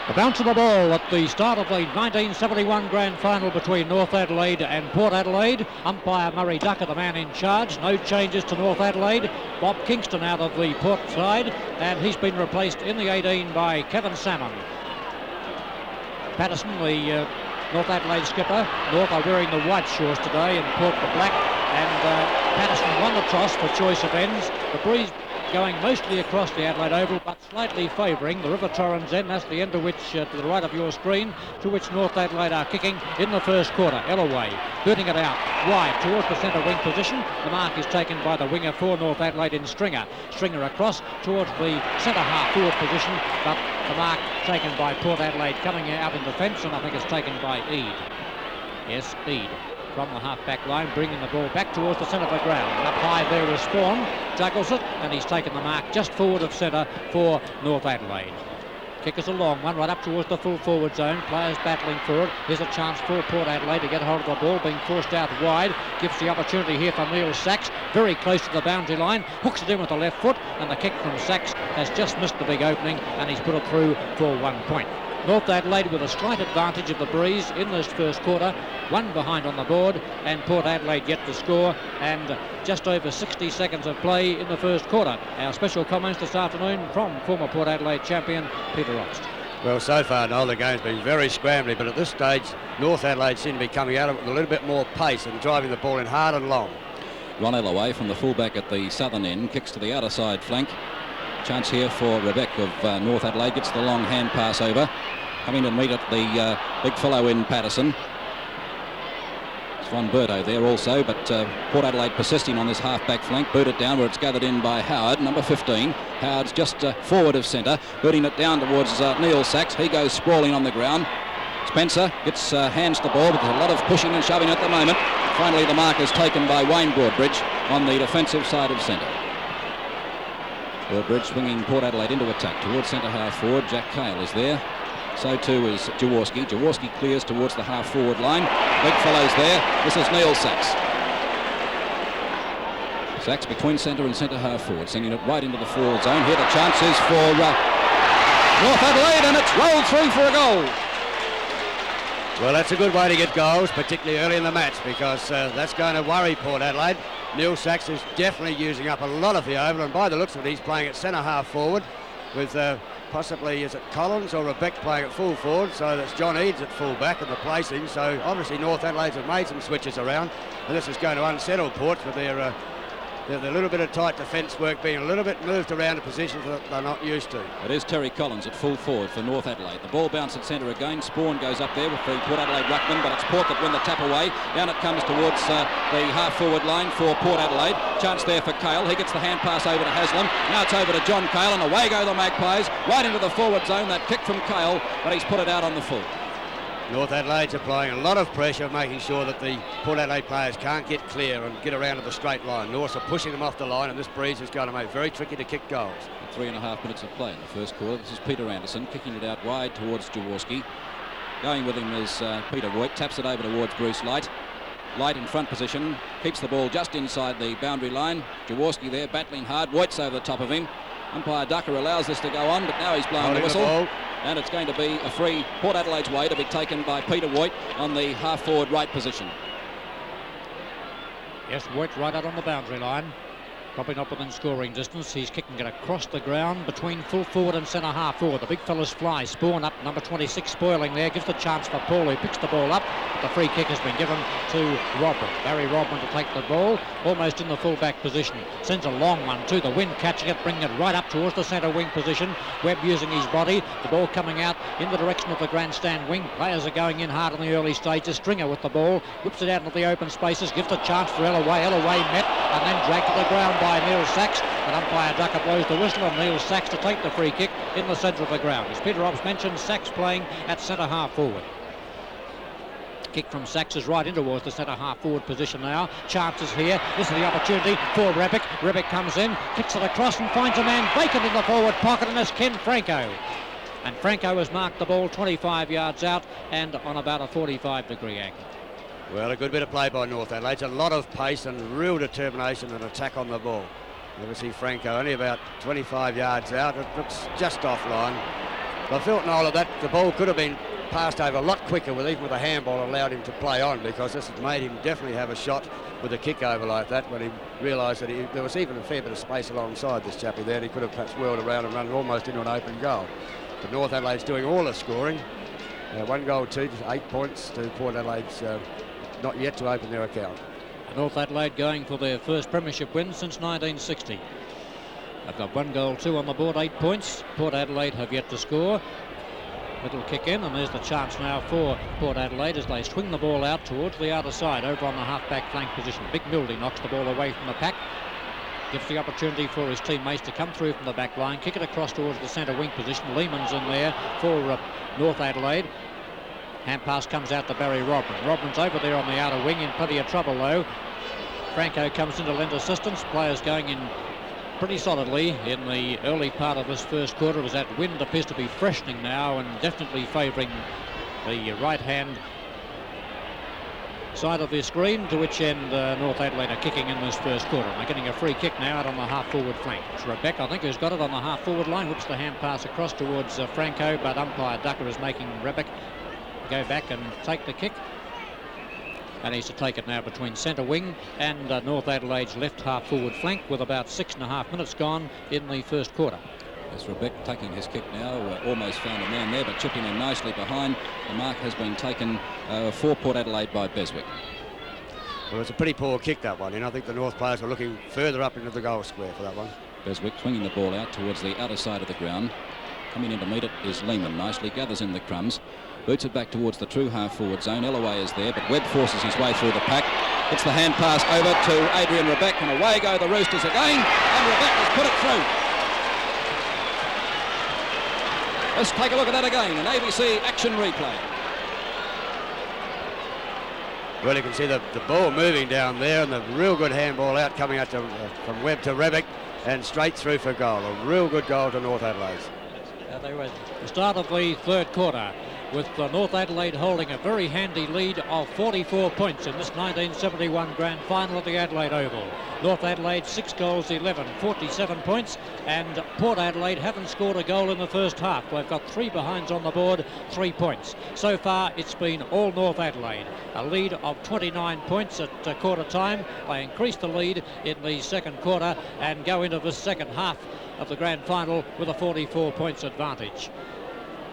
The bounce of the ball at the start of the 1971 Grand Final between North Adelaide and Port Adelaide. Umpire Murray Ducker, the man in charge. No changes to North Adelaide. Bob Kingston out of the Port side, and he's been replaced in the 18 by Kevin Salmon. Patterson, the North Adelaide skipper. North are wearing the white shorts today and Port the black, and Patterson won the toss for choice of ends. The breeze going mostly across the Adelaide Oval, but slightly favouring the River Torrens end. That's the end of which, to the right of your screen, to which North Adelaide are kicking in the first quarter. Ellaway hurting it out wide towards the centre wing position. The mark is taken by the winger for North Adelaide in Stringer. Stringer across towards the centre half forward position, but the mark taken by Port Adelaide coming out in defence, and I think it's taken by Eade. Yes, Eade. From the half-back line, bringing the ball back towards the centre of the ground. Up high there is Spawn, juggles it, and he's taken the mark just forward of centre for North Adelaide. Kick is a long one, right up towards the full forward zone. Players battling for it. Here's a chance for Port Adelaide to get hold of the ball, being forced out wide. Gives the opportunity here for Neil Sachs, very close to the boundary line. Hooks it in with the left foot, and the kick from Sachs has just missed the big opening, and he's put it through for 1 point. North Adelaide with a slight advantage of the breeze in this first quarter, one behind on the board, and Port Adelaide yet to score, and just over 60 seconds of play in the first quarter. Our special comments this afternoon from former Port Adelaide champion Peter Rost. Well, so far, Noel, the game's been very scrambly, but at this stage, North Adelaide seem to be coming out of it with a little bit more pace and driving the ball in hard and long. Ron Ellaway from the fullback at the southern end, kicks to the outer side flank. Chance here for Rebbeck of North Adelaide, gets the long hand pass over. Coming to meet at the big fellow in Patterson. It's Von Berto there also, but Port Adelaide persisting on this half-back flank. Boot it down where it's gathered in by Howard, number 15. Howard's just forward of centre, booting it down towards Neil Sachs. He goes sprawling on the ground. Spencer gets hands the ball, but there's a lot of pushing and shoving at the moment. Finally, the mark is taken by Wayne Broadbridge on the defensive side of centre. Broadbridge swinging Port Adelaide into attack towards centre half forward. Jack Cale is there. So too is Jaworski. Jaworski clears towards the half-forward line. Big fellow's there. This is Neil Sachs. Sachs between centre and centre half-forward, sending it right into the forward zone. Here the chance is for North Adelaide, and it's rolled through for a goal. Well, that's a good way to get goals, particularly early in the match, because that's going to worry Port Adelaide. Neil Sachs is definitely using up a lot of the oval, and by the looks of it, he's playing at centre half-forward with possibly, is it Collins or Rebbeck playing at full forward, so that's John Eads at full back and the placing. So obviously North Adelaide have made some switches around, and this is going to unsettle Port with their little bit of tight defence work being a little bit moved around to positions that they're not used to. It is Terry Collins at full forward for North Adelaide. The ball bounces at centre again. Spawn goes up there with the Port Adelaide ruckman, but it's Port that win the tap away. Down it comes towards the half-forward line for Port Adelaide. Chance there for Cale. He gets the hand pass over to Haslam. Now it's over to John Cale, and away go the Magpies. Right into the forward zone. That kick from Cale, but he's put it out on the full. North Adelaide's applying a lot of pressure, making sure that the Port Adelaide players can't get clear and get around to the straight line. North are pushing them off the line, and this breeze is going to make it very tricky to kick goals. 3.5 minutes of play in the first quarter. This is Peter Anderson kicking it out wide towards Jaworski. Going with him is Peter Voigt, taps it over towards Bruce Light. Light in front position, keeps the ball just inside the boundary line. Jaworski there battling hard. Voigt's over the top of him. Umpire Ducker allows this to go on, but now he's blowing the whistle. And it's going to be a free Port Adelaide's way to be taken by Peter Voigt on the half-forward right position. Yes, Voigt right out on the boundary line. Probably not within scoring distance. He's kicking it across the ground between full forward and centre half forward. The big fellas fly. Spawn up, number 26 spoiling there. Gives the chance for Paul, who picks the ball up. The free kick has been given to Robran. Barrie Robran to take the ball, almost in the full-back position. Sends a long one to the wind, catching it, bringing it right up towards the centre wing position. Webb using his body. The ball coming out in the direction of the grandstand wing. Players are going in hard in the early stages. Stringer with the ball. Whips it out into the open spaces. Gives the chance for Ellaway. Ellaway met and then dragged to the ground by Neil Sachs, and umpire Ducker blows the whistle on Neil Sachs to take the free kick in the centre of the ground. As Peter Robbs mentioned, Sachs playing at centre half forward. Kick from Sachs is right in towards the centre half forward position now. Chances here. This is the opportunity for Rebbeck. Rebbeck comes in, kicks it across and finds a man vacant in the forward pocket, and it's Ken Franco. And Franco has marked the ball 25 yards out and on about a 45-degree angle. Well, a good bit of play by North Adelaide. A lot of pace and real determination and attack on the ball. You see Franco only about 25 yards out. It looks just offline. I felt, Noel, that the ball could have been passed over a lot quicker even with a handball allowed him to play on, because this has made him definitely have a shot with a kick over like that when he realised that there was even a fair bit of space alongside this chappie there. He could have perhaps whirled around and run almost into an open goal. But North Adelaide's doing all the scoring. 1 goal, 8 points to Port Adelaide's not yet to open their account. North Adelaide going for their first premiership win since 1960. They've got 1 goal, 2 on the board, 8 points. Port Adelaide have yet to score. Little kick in, and there's the chance now for Port Adelaide as they swing the ball out towards the outer side over on the half-back flank position. Big Mildy knocks the ball away from the pack. Gives the opportunity for his teammates to come through from the back line, kick it across towards the centre wing position. Lehman's in there for North Adelaide. Hand pass comes out to Barrie Robran. Robran's over there on the outer wing in plenty of trouble though. Franco comes in to lend assistance. Players going in pretty solidly in the early part of this first quarter as that wind appears to be freshening now and definitely favouring the right hand side of the screen, to which end North Adelaide are kicking in this first quarter. They're getting a free kick now out on the half-forward flank. It's Rebbeck, I think, who's got it on the half-forward line, whips the hand pass across towards Franco, but umpire Ducker is making Rebbeck go back and take the kick. And he's to take it now between centre wing and North Adelaide's left half-forward flank with about 6.5 minutes gone in the first quarter. As Rebbeck taking his kick now, almost found a man there, but chipping in nicely behind. The mark has been taken for Port Adelaide by Beswick. Well, it's a pretty poor kick, that one, and I think the North players are looking further up into the goal square for that one. Beswick swinging the ball out towards the outer side of the ground. Coming in to meet it is Lehman, nicely gathers in the crumbs. Boots it back towards the true half-forward zone. Ellaway is there, but Webb forces his way through the pack. It's the hand pass over to Adrian Rebbeck, and away go the Roosters again, and Rebbeck has put it through. Let's take a look at that again, an ABC action replay. Well, you can see the ball moving down there, and the real good handball out coming out from Webb to Rebbeck, and straight through for goal. A real good goal to North Adelaide. They were at the start of the third quarter, with North Adelaide holding a very handy lead of 44 points in this 1971 grand final at the Adelaide Oval. North Adelaide 6 goals 11, 47 points, and Port Adelaide haven't scored a goal in the first half. They've got 3 behinds on the board, 3 points. So far it's been all North Adelaide. A lead of 29 points at quarter time. They increase the lead in the second quarter and go into the second half of the grand final with a 44 points advantage.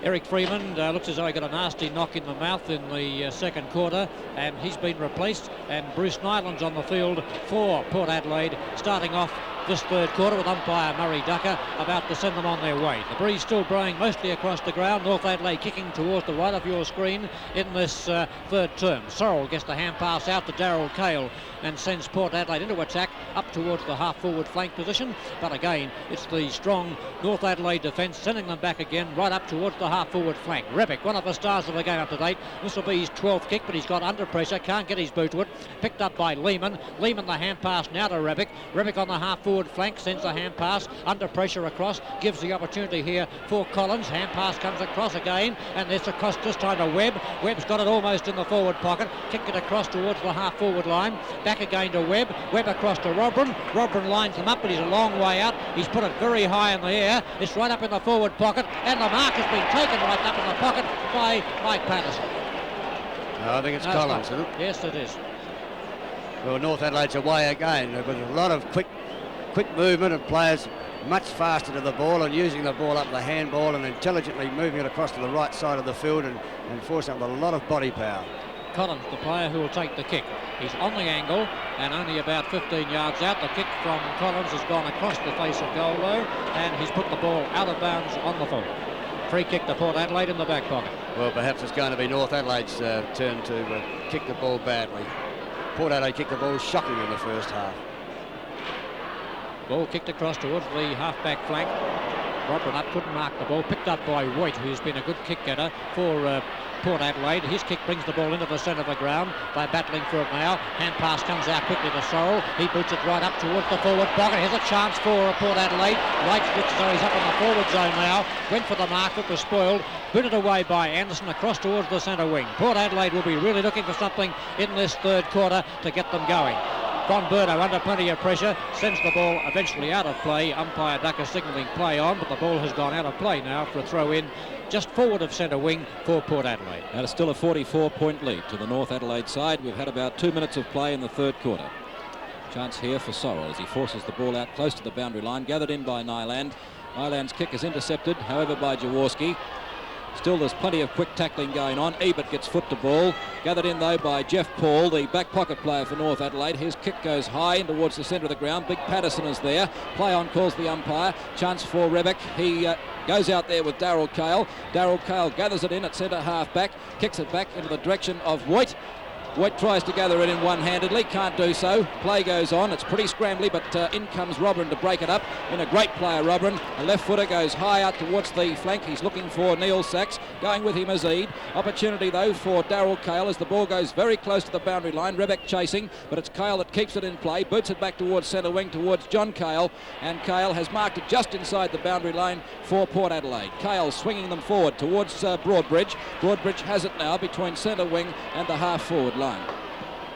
Eric Freeman looks as though he got a nasty knock in the mouth in the second quarter, and he's been replaced, and Bruce Nyland's on the field for Port Adelaide, starting off this third quarter with umpire Murray Ducker about to send them on their way. The breeze still blowing mostly across the ground. North Adelaide kicking towards the right of your screen in this third term. Sorrell gets the hand pass out to Darryl Cale and sends Port Adelaide into attack up towards the half-forward flank position. But again, it's the strong North Adelaide defence sending them back again right up towards the half-forward flank. Rebbeck, one of the stars of the game up to date. This will be his 12th kick, but he's got under pressure, can't get his boot to it. Picked up by Lehman. Lehman the hand pass now to Rebbeck. Rebbeck on the half-forward flank sends the hand pass under pressure across, gives the opportunity here for Collins. Hand pass comes across again, and it's across this time to Webb. Webb's got it almost in the forward pocket, kicked it across towards the half-forward line. Back again to Webb. Webb across to Robran. Robran lines him up, but he's a long way out. He's put it very high in the air. It's right up in the forward pocket, and the mark has been taken right up in the pocket by Mike Patterson. I think it's Collins, isn't it? Yes, it is. Well, North Adelaide's away again. With a lot of quick movement of players much faster to the ball and using the ball up the handball and intelligently moving it across to the right side of the field and forcing up with a lot of body power. Collins, the player who will take the kick. He's on the angle and only about 15 yards out. The kick from Collins has gone across the face of goal though, and he's put the ball out of bounds on the full. Free kick to Port Adelaide in the back pocket. Well, perhaps it's going to be North Adelaide's turn to kick the ball badly. Port Adelaide kicked the ball shocking in the first half. Ball kicked across towards the half-back flank. Robran up, couldn't mark the ball. Picked up by Waite, who's been a good kick getter for Port Adelaide. His kick brings the ball into the centre of the ground. They're battling for it now. Hand pass comes out quickly to Sorrell. He boots it right up towards the forward pocket. Here's a chance for Port Adelaide. Waite looks as though he's up in the forward zone now. Went for the mark, it was spoiled. Booted away by Anderson across towards the centre wing. Port Adelaide will be really looking for something in this third quarter to get them going. Von Berno under plenty of pressure, sends the ball eventually out of play. Umpire Ducker signalling play on, but the ball has gone out of play now for a throw in just forward of centre wing for Port Adelaide. And it's still a 44-point lead to the North Adelaide side. We've had about 2 minutes of play in the third quarter. Chance here for Sorrell as he forces the ball out close to the boundary line, gathered in by Nyland. Nyland's kick is intercepted, however, by Jaworski. Still, there's plenty of quick tackling going on. Ebert gets foot to ball. Gathered in, though, by Jeff Paul, the back pocket player for North Adelaide. His kick goes high in towards the centre of the ground. Big Patterson is there. Play on calls the umpire. Chance for Rebbeck. He goes out there with Daryl Cale. Daryl Cale gathers it in at centre half back. Kicks it back into the direction of Voigt. Voigt tries to gather it in one-handedly, can't do so. Play goes on, it's pretty scrambly, but in comes Robran to break it up. In a great player, Robran. A left footer goes high out towards the flank. He's looking for Neil Sachs. Going with him is Eade. Opportunity, though, for Daryl Cale as the ball goes very close to the boundary line. Rebbeck chasing, but it's Cale that keeps it in play. Boots it back towards centre wing, towards John Cale. And Cale has marked it just inside the boundary line for Port Adelaide. Cale swinging them forward towards Broadbridge. Broadbridge has it now between centre wing and the half-forward line.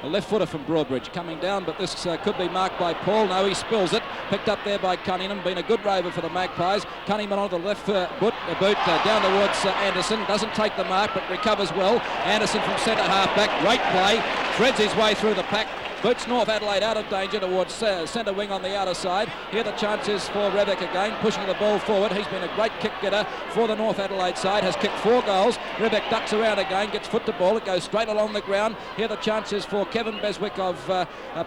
A left footer from Broadbridge coming down, but this could be marked by Paul. No, he spills it. Picked up there by Cunningham. Been a good rover for the Magpies. Cunningham on the left boot down towards Anderson. Doesn't take the mark, but recovers well. Anderson from centre half back. Great play. Threads his way through the pack. Boots North Adelaide out of danger towards centre wing on the outer side. Here the chance is for Rebbeck again, pushing the ball forward. He's been a great kick getter for the North Adelaide side. Has kicked 4 goals. Rebbeck ducks around again, gets foot to ball. It goes straight along the ground. Here the chance is for Kevin Beswick of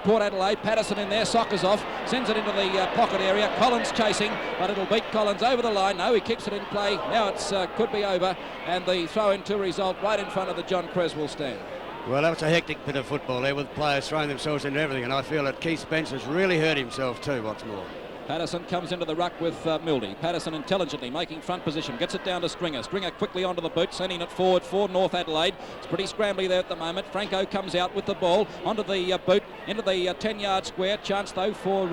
Port Adelaide. Patterson in there, sockers off, sends it into the pocket area. Collins chasing, but it'll beat Collins over the line. No, he keeps it in play. Now it's could be over, and the throw-in to result right in front of the John Creswell stand. Well, that was a hectic bit of football there with players throwing themselves into everything, and I feel that Keith Spence has really hurt himself too, what's more. Patterson comes into the ruck with Mildy. Patterson intelligently making front position, gets it down to Stringer. Stringer quickly onto the boot, sending it forward for North Adelaide. It's pretty scrambly there at the moment. Franco comes out with the ball onto the boot, into the 10-yard square. Chance, though, for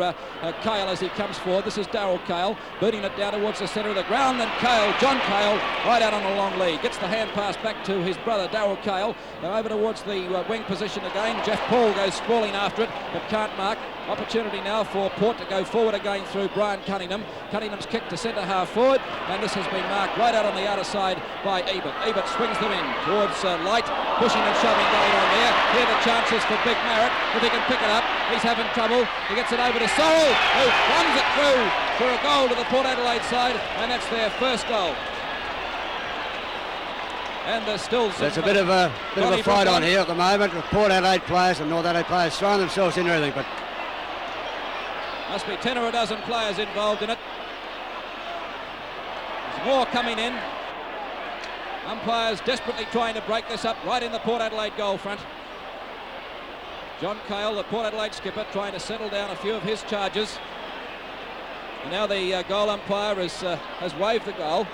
Cale as he comes forward. This is Daryl Cale, booting it down towards the centre of the ground, and Cale, John Cale, right out on a long lead. Gets the hand pass back to his brother, Daryl Cale. They're over towards the wing position again. Jeff Paul goes sprawling after it, but can't mark. Opportunity now for Port to go forward again through Brian Cunningham. Cunningham's kick to centre half forward, and this has been marked right out on the outer side by Ebert. Ebert swings them in towards Light, pushing and shoving going on there. Here the chances for Big Marrett, if he can pick it up. He's having trouble. He gets it over to Sorrell, who runs it through for a goal to the Port Adelaide side, and that's their first goal. And there's still there's a bit of a fight on here at the moment with Port Adelaide players and North Adelaide players throwing themselves into everything, but must be 10 or a dozen players involved in it. There's more coming in. Umpires desperately trying to break this up right in the Port Adelaide goal front. John Cale, the Port Adelaide skipper, trying to settle down a few of his charges. And now the goal umpire has waved the goal.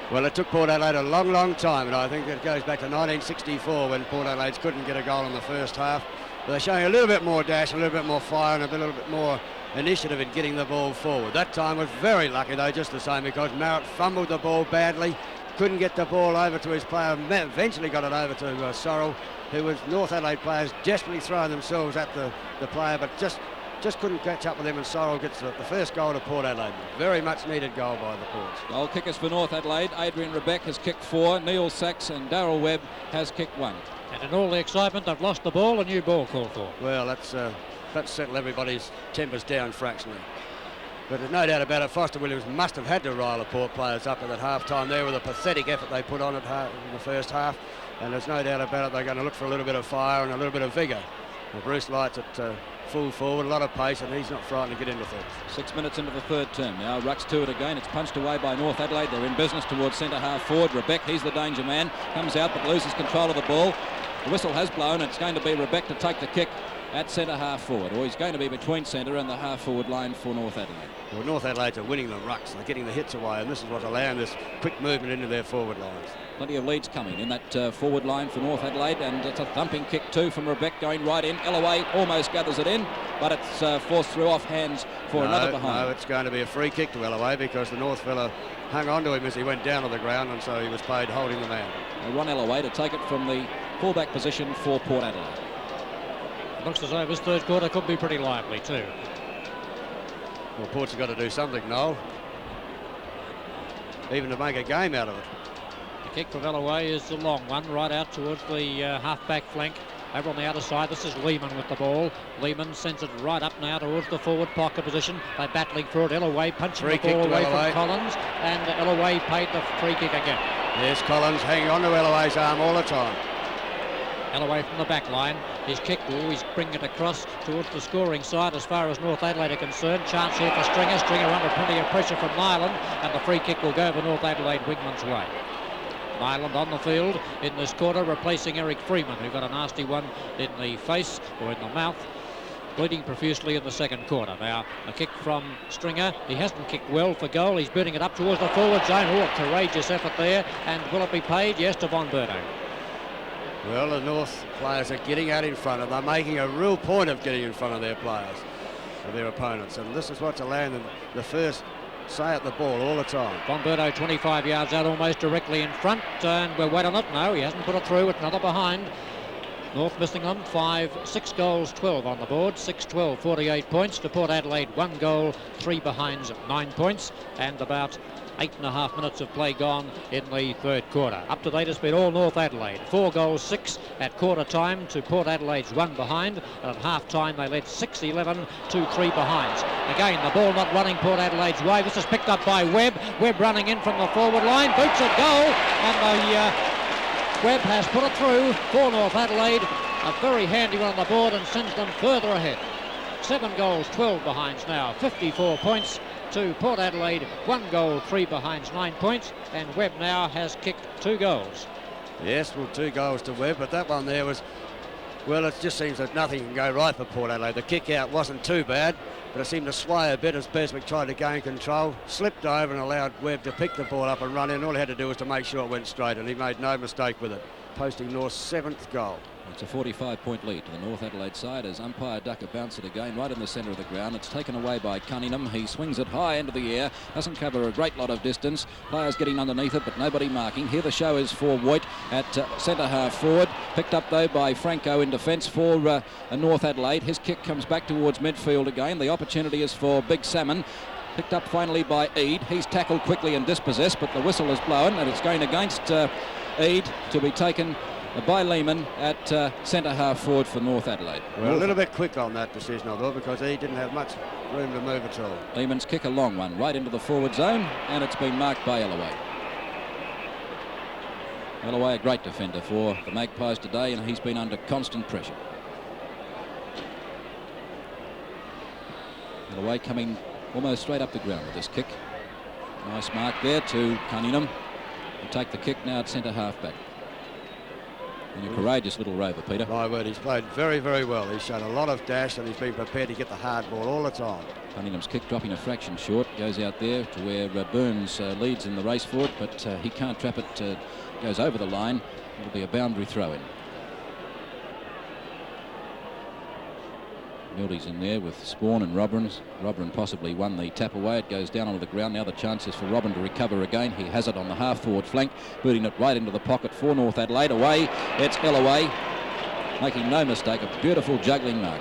Well, it took Port Adelaide a long time, and I think it goes back to 1964 when Port Adelaide couldn't get a goal in the first half. But they're showing a little bit more dash, a little bit more fire, and a little bit more initiative in getting the ball forward. That time was very lucky, though, just the same, because Marrett fumbled the ball badly, couldn't get the ball over to his player, eventually got it over to Sorrell, who was North Adelaide players desperately throwing themselves at the player, but just couldn't catch up with him, and Sorrell gets the first goal to Port Adelaide. Very much needed goal by the Ports. Goal kickers for North Adelaide. Adrian Rebbeck has kicked 4, Neil Sachs and Darryl Webb has kicked 1. And in all the excitement, they've lost the ball, a new ball called for. Well, that's settled everybody's tempers down fractionally. But there's no doubt about it, Foster Williams must have had to rile the Port players up at that half-time there with a pathetic effort they put on it in the first half. And there's no doubt about it, they're going to look for a little bit of fire and a little bit of vigour. Well, Bruce Light's at full forward, a lot of pace, and he's not frightened to get into things. 6 minutes into the third term now. Rucks to it again. It's punched away by North Adelaide. They're in business towards centre half forward. Rebbeck, he's the danger man. Comes out but loses control of the ball. The whistle has blown. It's going to be Rebbeck to take the kick at centre half forward, or he's going to be between centre and the half forward line for North Adelaide. Well, North Adelaide are winning the rucks. They're getting the hits away, and this is what's allowing this quick movement into their forward lines. Plenty of leads coming in that forward line for North Adelaide, and it's a thumping kick too from Rebbeck going right in. Ellaway almost gathers it in, but it's forced through off hands for another behind. No, it's going to be a free kick to Ellaway because the North fella hung on to him as he went down to the ground, and so he was paid holding the man. Ron Ellaway to take it from the fullback position for Port Adelaide. Looks as though this third quarter could be pretty lively too. Well, Ports have got to do something, Noel. even to make a game out of it. The kick from Elway is the long one, right out towards the half-back flank. Over on the outer side, this is Lehman with the ball. Lehman sends it right up now towards the forward pocket position. They're battling for it. Elway punching the ball away from Collins, and Elway paid the free kick again. Yes, Collins hanging on to Elway's arm all the time. Elway from the back line. His kick will always bring it across towards the scoring side as far as North Adelaide are concerned. Chance here for Stringer. Stringer under plenty of pressure from Nyland, and the free kick will go the North Adelaide wingman's way. Nyland on the field in this quarter, replacing Eric Freeman, who got a nasty one in the face or in the mouth, bleeding profusely in the second quarter. Now a kick from Stringer. He hasn't kicked well for goal. He's booting it up towards the forward zone. Oh, a courageous effort there. And will it be paid? Yes, to Von Berto. Well, the North players are getting out in front, and they're making a real point of getting in front of their players, of their opponents, and this is what's allowing them the first say at the ball all the time. Von Berto 25 yards out, almost directly in front, and we'll wait on it. No, he hasn't put it through. It's another behind. North missing them, 6 goals, 12 on the board, 6-12, 48 points. To Port Adelaide, 1 goal, 3 behinds, 9 points, and about 8.5 minutes of play gone in the third quarter. Up to date has been all North Adelaide. 4 goals, 6 at quarter time to Port Adelaide's 1 behind, and at half time they led 6-11 to 3 behinds. Again, the ball not running Port Adelaide's way. This is picked up by Webb. Webb running in from the forward line, boots it goal, and the Webb has put it through for North Adelaide. A very handy one on the board and sends them further ahead. 7 goals, 12 behinds now, 54 points to Port Adelaide. 1 goal, 3 behinds, 9 points, and Webb now has kicked 2 goals. Yes, well, 2 goals to Webb, but that one there was, well, it just seems that nothing can go right for Port Adelaide. The kick out wasn't too bad, but it seemed to sway a bit as Beswick tried to gain control, slipped over and allowed Webb to pick the ball up and run in. All he had to do was to make sure it went straight, and he made no mistake with it, posting North's 7th goal. It's a 45-point lead to the North Adelaide side as umpire Ducker bounces it again right in the centre of the ground. It's taken away by Cunningham. He swings it high into the air, doesn't cover a great lot of distance. Players getting underneath it, but nobody marking. Here the show is for Voigt at centre half forward. Picked up though by Franco in defence for North Adelaide. His kick comes back towards midfield again. The opportunity is for Big Salmon. Picked up finally by Eade. He's tackled quickly and dispossessed, but the whistle is blown and it's going against Eade to be taken by Lehman at centre half forward for North Adelaide. Well, a little bit quick on that decision, I thought, because he didn't have much room to move at all. Lehman's kick a long one right into the forward zone, and it's been marked by Elway. Elway, a great defender for the Magpies today, and he's been under constant pressure. Elway coming almost straight up the ground with this kick. Nice mark there to Cunningham. He'll take the kick now at centre half back. And a courageous little rover, Peter. My word, he's played very, very well. He's shown a lot of dash and he's been prepared to get the hard ball all the time. Cunningham's kick dropping a fraction short, goes out there to where Burns leads in the race for it, but he can't trap it, goes over the line. It'll be a boundary throw-in. Mildy's in there with Spawn and Robran. Robran possibly won the tap away. It goes down onto the ground. Now the chance is for Robran to recover again. He has it on the half-forward flank, booting it right into the pocket for North Adelaide. Away, it's Elway, making no mistake. A beautiful juggling mark.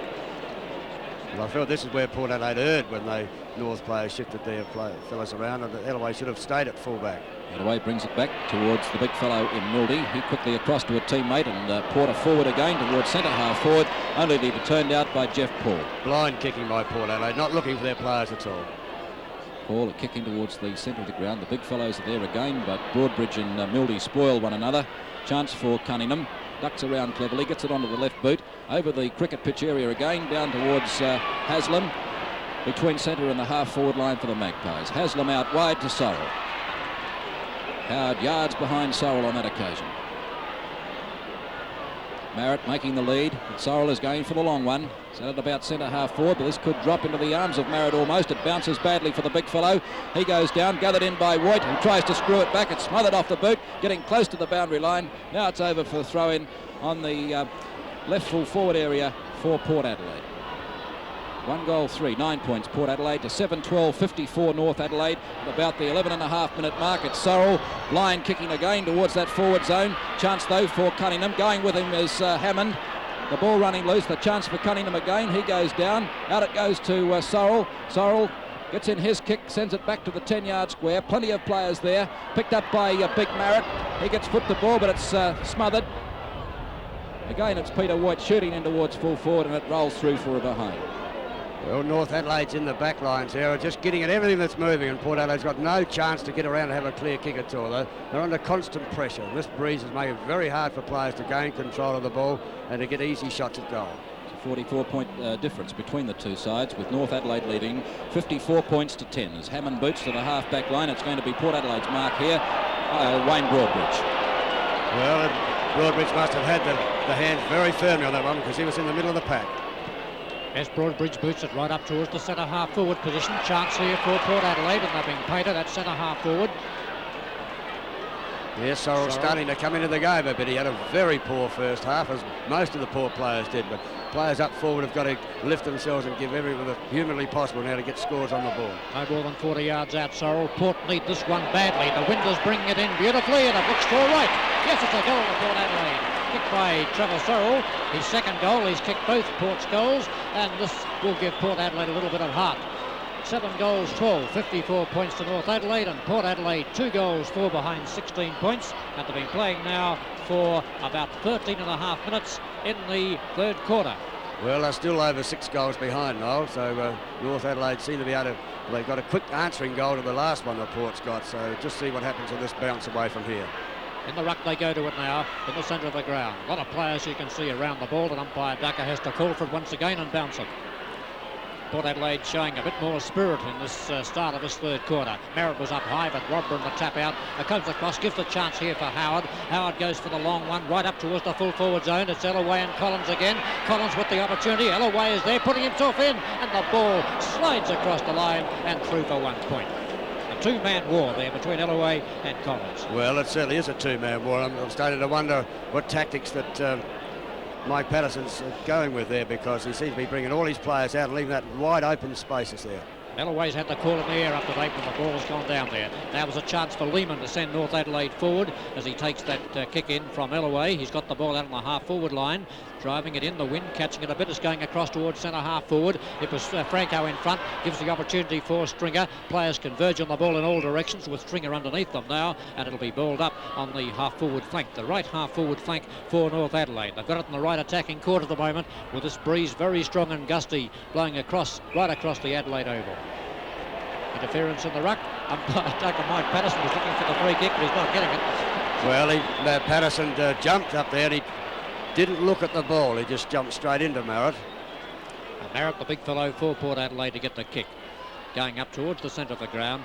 Well, I felt this is where Port Adelaide erred when the North players shifted their fellas around, and Elway should have stayed at fullback. Elway brings it back towards the big fellow in Mildy. He quickly across to a teammate and Porter forward again towards centre half forward, only to be turned out by Jeff Paul. Blind kicking by Port Adelaide, not looking for their players at all. Paul are kicking towards the centre of the ground. The big fellows are there again, but Broadbridge and Mildy spoil one another. Chance for Cunningham. Ducks around cleverly, gets it onto the left boot. Over the cricket pitch area again, down towards Haslam. Between centre and the half-forward line for the Magpies. Haslam out wide to Sorrell. Howard yards behind Sorrell on that occasion. Marrett making the lead. Sorrell is going for the long one. Set it about centre half forward, but this could drop into the arms of Marrett almost. It bounces badly for the big fellow. He goes down, gathered in by Voigt, who tries to screw it back. It's smothered off the boot, getting close to the boundary line. Now it's over for a throw-in on the left full forward area for Port Adelaide. 1 goal, 3, 9 points Port Adelaide to 7-12, 54 North Adelaide. At about the 11.5 minute mark, it's Sorrell, line kicking again towards that forward zone. Chance though for Cunningham. Going with him is Hammond. The ball running loose, the chance for Cunningham again. He goes down, out it goes to Sorrell. Sorrell Gets in his kick, sends it back to the 10-yard square. Plenty of players there. Picked up by Big Marrett. He gets foot to ball, but it's smothered. Again, it's Peter White shooting in towards full forward, and it rolls through for a behind. Well, North Adelaide's in the back lines here, just getting at everything that's moving, and Port Adelaide's got no chance to get around and have a clear kick at all. They're under constant pressure. This breeze is making it very hard for players to gain control of the ball and to get easy shots at goal. It's a 44-point difference between the two sides, with North Adelaide leading 54 points to 10. As Hammond boots to the half-back line, it's going to be Port Adelaide's mark here, Wayne Broadbridge. Well, Broadbridge must have had the hands very firmly on that one because he was in the middle of the pack. As Broadbridge boots it right up towards the centre half forward position. Chance here for Port Adelaide, and they're being painted at centre half forward. Yes, Sorrell's starting to come into the game a bit. He had a very poor first half, as most of the Port players did, but players up forward have got to lift themselves and give everything that's humanly possible now to get scores on the ball. No more than 40 yards out, Sorrell. Port need this one badly. The wind is bringing it in beautifully, and it looks to right. Yes, it's a goal to Port Adelaide. Kicked by Trevor Sorrell. His second goal. He's kicked both Port's goals, and this will give Port Adelaide a little bit of heart. 7 goals, 12, 54 points to North Adelaide, and Port Adelaide 2 goals, 4 behind, 16 points, and they've been playing now for about 13 and a half minutes in the third quarter. Well, they're still over 6 goals behind, Noel, so North Adelaide seem to be able to... They've got a quick answering goal to the last one the Port's got, so just see what happens with this bounce away from here. In the ruck they go to it now, in the centre of the ground. A lot of players you can see around the ball, and umpire Ducker has to call for it once again and bounce it. Port Adelaide showing a bit more spirit in this start of this third quarter. Merritt was up high, but Robran the tap out. Comes across, gives the chance here for Howard. Howard goes for the long one, right up towards the full forward zone. It's Ellaway and Collins again. Collins with the opportunity. Ellaway is there, putting himself in, and the ball slides across the line and through for 1 point. A two-man war there between Ellaway and Collins. Well, it certainly is a two-man war. I'm starting to wonder what tactics that Mike Patterson's going with there, because he seems to be bringing all his players out and leaving that wide open spaces there. Ellaway's had the call in the air up to date when the ball's gone down there. Now there's a chance for Lehman to send North Adelaide forward as he takes that kick in from Ellaway. He's got the ball out on the half-forward line, driving it in the wind, catching it a bit. It's going across towards centre half-forward. It was Franco in front, gives the opportunity for Stringer. Players converge on the ball in all directions with Stringer underneath them now, and it'll be balled up on the half-forward flank, the right half-forward flank for North Adelaide. They've got it in the right attacking court at the moment, with this breeze very strong and gusty blowing right across the Adelaide Oval. Interference in the ruck. Umpire Doug Mike Patterson was looking for the free kick, but he's not getting it. Well, Patterson jumped up there and he didn't look at the ball. He just jumped straight into Merritt. And Merritt, the big fellow for Port Adelaide to get the kick. Going up towards the centre of the ground.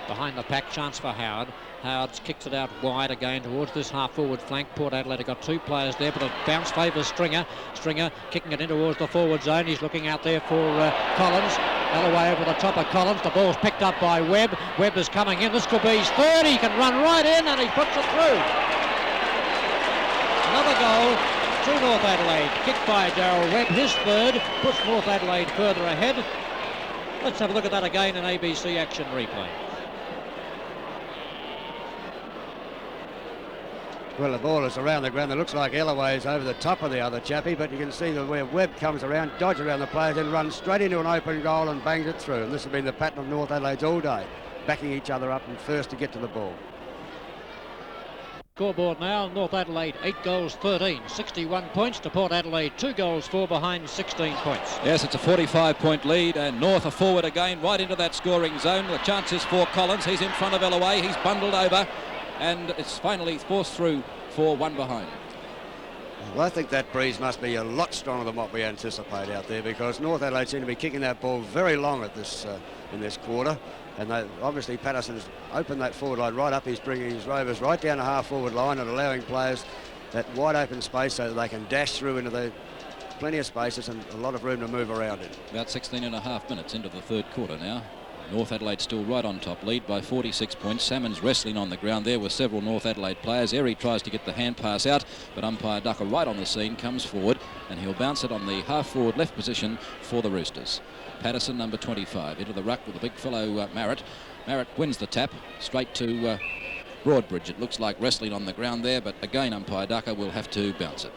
Behind the pack, chance for Howard. Howard kicks it out wide again towards this half-forward flank. Port Adelaide have got 2 players there, but a bounce favours Stringer. Stringer kicking it in towards the forward zone. He's looking out there for Collins. Ellaway over the top of Collins. The ball's picked up by Webb. Webb is coming in. This could be his third. He can run right in, and he puts it through. Another goal to North Adelaide. Kicked by Darryl Webb. His third puts North Adelaide further ahead. Let's have a look at that again in ABC Action Replay. Well, the ball is around the ground. It looks like Ellaway is over the top of the other chappie, but you can see that where Webb comes around, dodges around the players, then runs straight into an open goal and bangs it through. And this has been the pattern of North Adelaide's all day, backing each other up and first to get to the ball. Scoreboard now, North Adelaide 8 goals 13, 61 points to Port Adelaide 2 goals 4 behind, 16 points. Yes, it's a 45-point lead, and North are forward again, right into that scoring zone. The chance is for Collins. He's in front of Ellaway. He's bundled over, and it's finally forced through for 1 behind. Well, I think that breeze must be a lot stronger than what we anticipate out there, because North Adelaide seem to be kicking that ball very long at this in this quarter, and obviously Patterson's opened that forward line right up. He's bringing his Rovers right down the half-forward line and allowing players that wide open space so that they can dash through into the plenty of spaces and a lot of room to move around in. About 16 and a half minutes into the third quarter now. North Adelaide still right on top, lead by 46 points. Salmon's wrestling on the ground there with several North Adelaide players. Airy tries to get the hand pass out, but umpire Ducker right on the scene comes forward, and he'll bounce it on the half-forward left position for the Roosters. Patterson, number 25, into the ruck with the big fellow Marrett. Marrett wins the tap straight to Broadbridge. It looks like wrestling on the ground there, but again umpire Ducker will have to bounce it.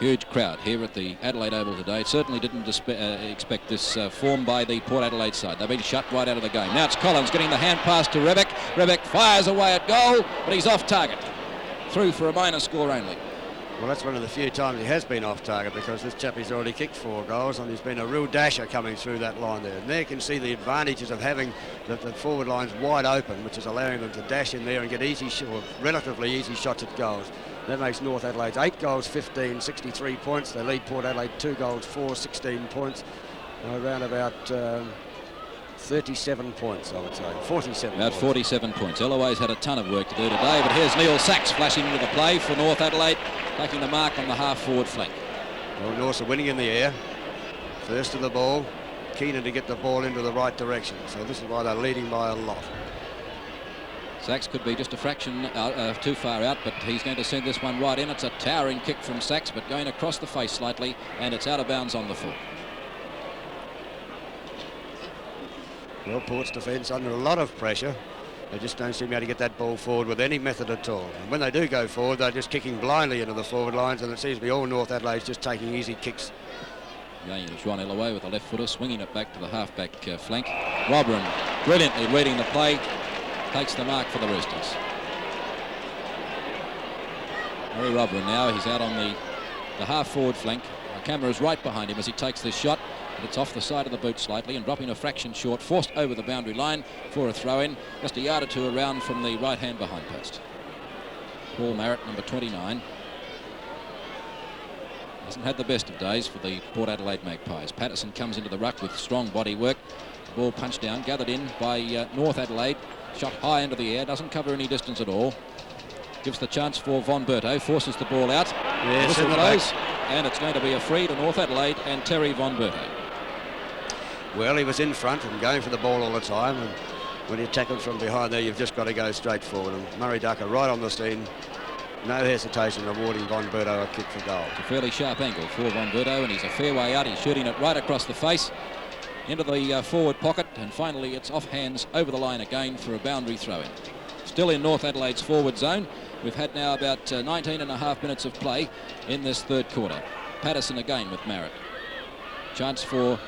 Huge crowd here at the Adelaide Oval today. Certainly didn't expect this form by the Port Adelaide side. They've been shut right out of the game. Now it's Collins getting the hand pass to Rebbeck. Rebbeck fires away at goal, but he's off target. Through for a minor score only. Well, that's one of the few times he has been off target, because this chap has already kicked 4 goals and he's been a real dasher coming through that line there. And there you can see the advantages of having the forward lines wide open, which is allowing them to dash in there and get relatively easy shots at goals. That makes North Adelaide's 8 goals, 15, 63 points. They lead Port Adelaide 2 goals, 4, 16 points. Around about 37 points, I would say. 47 About points. 47 points. Eloise had a ton of work to do today, but here's Neil Sachs flashing into the play for North Adelaide, taking the mark on the half-forward flank. Well, Norths are winning in the air. First to the ball. Keener to get the ball into the right direction. So this is why they're leading by a lot. Sachs could be just a fraction too far out, but he's going to send this one right in. It's a towering kick from Sachs, but going across the face slightly, and it's out of bounds on the full. Well, Port's defence under a lot of pressure. They just don't seem to be able to get that ball forward with any method at all. And when they do go forward, they're just kicking blindly into the forward lines, and it seems to be all North Adelaide's just taking easy kicks. Again, John Eloise with the left footer, swinging it back to the half-back flank. Robran brilliantly reading the play, takes the mark for the Roosters. Barrie Robran now, he's out on the half-forward flank. The camera is right behind him as he takes this shot. It's off the side of the boot slightly and dropping a fraction short, forced over the boundary line for a throw-in, just a yard or two around from the right-hand behind post. Paul Marrett, number 29. Hasn't had the best of days for the Port Adelaide Magpies. Patterson comes into the ruck with strong body work. The ball punched down, gathered in by North Adelaide. Shot high into the air, doesn't cover any distance at all. Gives the chance for Von Berto, forces the ball out. Yes, Whistle blows, and it's going to be a free to North Adelaide and Terry Von Berto. Well, he was in front and going for the ball all the time, and when you tackle from behind there, you've just got to go straight forward. And Murray Ducker right on the scene, no hesitation, awarding Von Berto a kick for goal. It's a fairly sharp angle for Von Berto, and he's a fair way out. He's shooting it right across the face into the forward pocket, and finally it's off hands over the line again for a boundary throw-in. Still in North Adelaide's forward zone. We've had now about 19 and a half minutes of play in this third quarter. Patterson again with Marrett. Chance for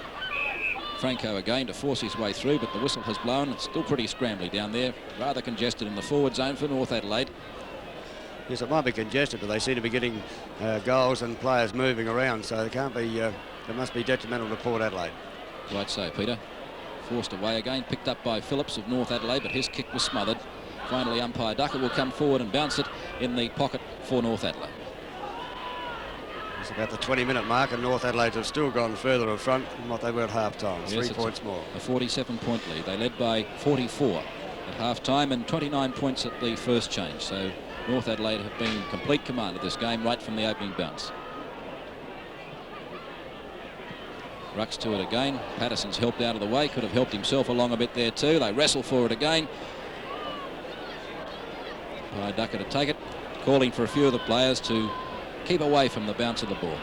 Franco again to force his way through, but the whistle has blown. It's still pretty scrambly down there, rather congested in the forward zone for North Adelaide. Yes, it might be congested, but they seem to be getting goals and players moving around, so it can't be. It must be detrimental to Port Adelaide. Right so, Peter. Forced away again, picked up by Phillips of North Adelaide, but his kick was smothered. Finally, umpire Ducker will come forward and bounce it in the pocket for North Adelaide. It's about the 20-minute mark, and North Adelaide have still gone further in front than what they were at half-time. Yes, 3 points more. A 47-point lead. They led by 44 at half-time and 29 points at the first change. So North Adelaide have been in complete command of this game right from the opening bounce. Rucks to it again. Patterson's helped out of the way. Could have helped himself along a bit there too. They wrestle for it again. Ducker to take it, calling for a few of the players to keep away from the bounce of the ball.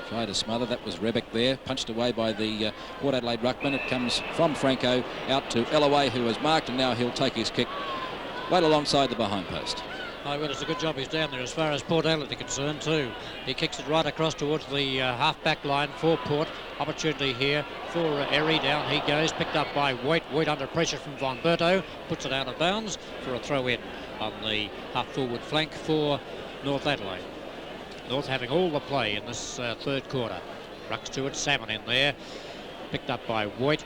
Tried to smother, that was Rebbeck there, punched away by the Port Adelaide ruckman. It comes from Franco out to Eloise, who has marked, and now he'll take his kick right alongside the behind post. Oh, well, it's a good job he's down there as far as Port Adelaide are concerned too. He kicks it right across towards the half-back line for Port. Opportunity here for Erie. Down he goes, picked up by Waite. Waite under pressure from Von Berto, puts it out of bounds for a throw-in on the half-forward flank for North Adelaide. North having all the play in this third quarter. Rucks to it, Salmon in there, picked up by Waite.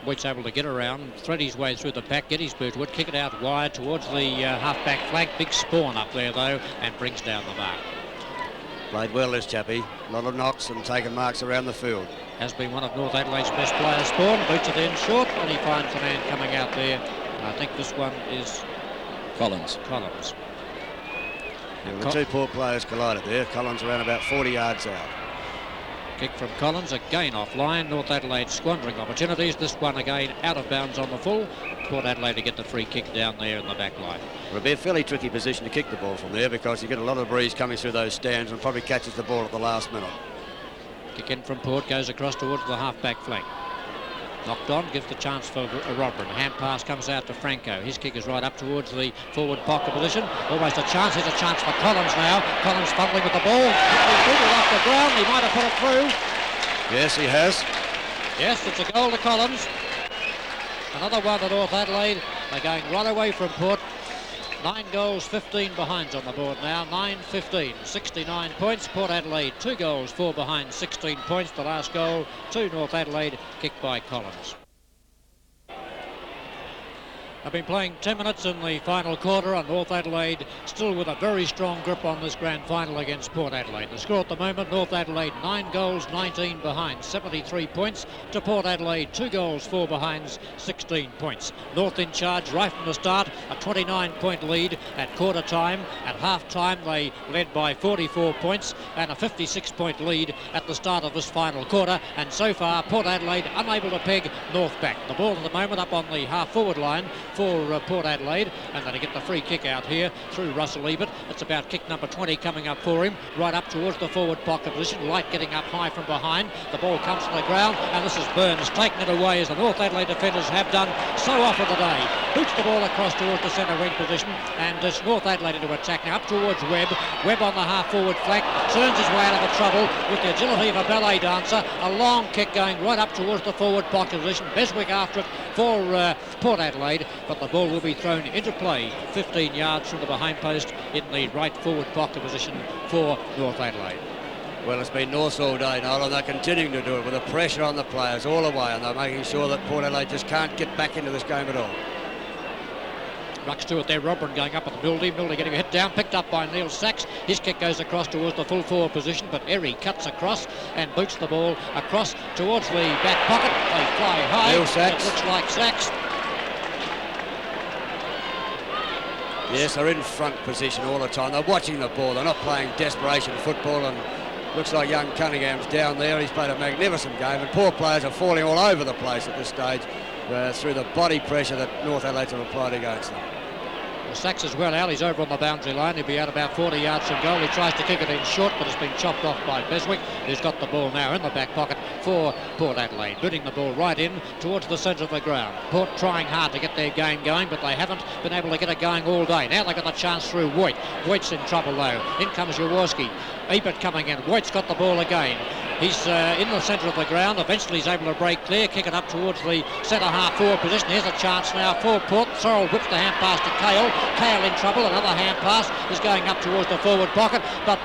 Waite's able to get around, thread his way through the pack, get his boot wood, kick it out wide towards the half-back flank. Big Spawn up there though, and brings down the mark. Played well this chappie. A lot of knocks and taking marks around the field. Has been one of North Adelaide's best players, Spawn. Boots it in short, and he finds the man coming out there. I think this one is Collins. Yeah, the two Port players collided there. Collins around about 40 yards out. Kick from Collins, again offline. North Adelaide squandering opportunities. This one again out of bounds on the full. Port Adelaide to get the free kick down there in the back line. It'll be a fairly tricky position to kick the ball from there, because you get a lot of breeze coming through those stands and probably catches the ball at the last minute. Kick in from Port, goes across towards the half-back flank. Knocked on, gives the chance for Robran. Hand pass comes out to Franco. His kick is right up towards the forward pocket position. Almost a chance. Here's a chance for Collins now. Collins fumbling with the ball. He's off the ground. He might have put it through. Yes, he has. Yes, it's a goal to Collins. Another one to North Adelaide. They're going right away from Port. 9 goals, 15 behinds on the board now. 9-15, 69 points. Port Adelaide 2 goals, 4 behind, 16 points. The last goal to North Adelaide, kicked by Collins. I've been playing 10 minutes in the final quarter, and North Adelaide still with a very strong grip on this grand final against Port Adelaide. The score at the moment, North Adelaide 9 goals, 19 behind, 73 points to Port Adelaide 2 goals, 4 behinds, 16 points. North in charge right from the start, a 29-point lead at quarter time. At half time they led by 44 points and a 56-point lead at the start of this final quarter, and so far Port Adelaide unable to peg North back. The ball at the moment up on the half forward line for Port Adelaide, and they get the free kick out here through Russell Ebert. It's about kick number 20 coming up for him, right up towards the forward pocket position. Light getting up high from behind. The ball comes to the ground, and this is Burns taking it away, as the North Adelaide defenders have done so often today. Boots the ball across towards the centre wing position, and it's North Adelaide into attack now up towards Webb. Webb on the half forward flank, turns his way out of the trouble with the agility of a ballet dancer. A long kick going right up towards the forward pocket position. Beswick after it for Port Adelaide, but the ball will be thrown into play 15 yards from the behind post in the right forward pocket position for North Adelaide. Well, it's been North all day, Noel, and they're continuing to do it with the pressure on the players all the way, and they're making sure that Port Adelaide just can't get back into this game at all. Rucks to it there, Robran going up at Mildy. Mildy getting a hit down, picked up by Neil Sachs. His kick goes across towards the full forward position, but Erie cuts across and boots the ball across towards the back pocket. They fly high. Neil Sachs. It looks like Sachs. Yes, they're in front position all the time. They're watching the ball. They're not playing desperation football, and looks like young Cunningham's down there. He's played a magnificent game, and poor players are falling all over the place at this stage through the body pressure that North Adelaide have applied against them. Well, Sachs is well out. He's over on the boundary line. He'll be out about 40 yards from goal. He tries to kick it in short, but it's been chopped off by Beswick, who's got the ball now in the back pocket for Port Adelaide, booting the ball right in towards the centre of the ground. Port trying hard to get their game going, but they haven't been able to get it going all day. Now they've got the chance through Voigt. Voigt's in trouble though. In comes Jaworski. Ebert coming in. Voigt's got the ball again. He's in the centre of the ground. Eventually he's able to break clear, kick it up towards the centre half forward position. Here's a chance now for Port. Sorrell whips the hand pass to Cale. Cale in trouble. Another hand pass is going up towards the forward pocket, but